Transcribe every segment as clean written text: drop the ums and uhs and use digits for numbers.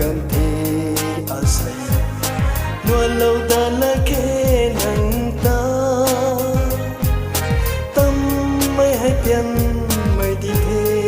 ganti asai walau dalake nanta tâm mai hai pian mai di the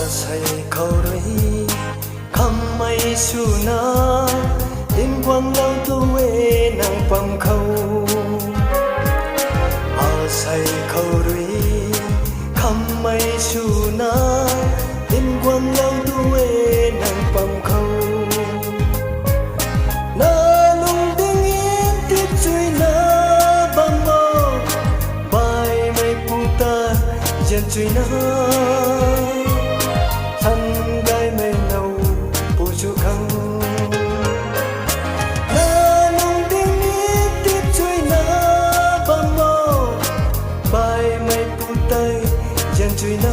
sai khâu rơi khăm mây su na in quang lâu tu we nàng pam khâu sai khâu rơi khăm mây su na in quang lâu tu we nàng pam khâu na lung ding in tip chui na bam mo bai mai puta jan chui na thân gai mê nâu bù chu khăn na nung tiếng ít tiếp chui na băng mô bài mây bù tay dàn chui na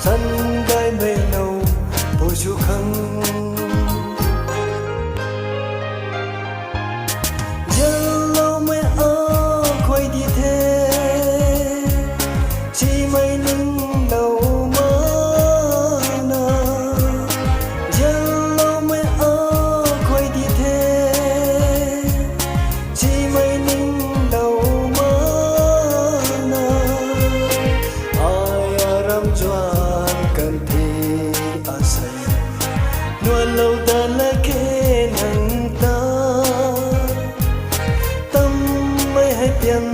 thân gai mê nâu bù chu khăn giờ lâu mê ơ quay đi thế chỉ mây nâng đầu walau dalake nanta tâm mai hai pian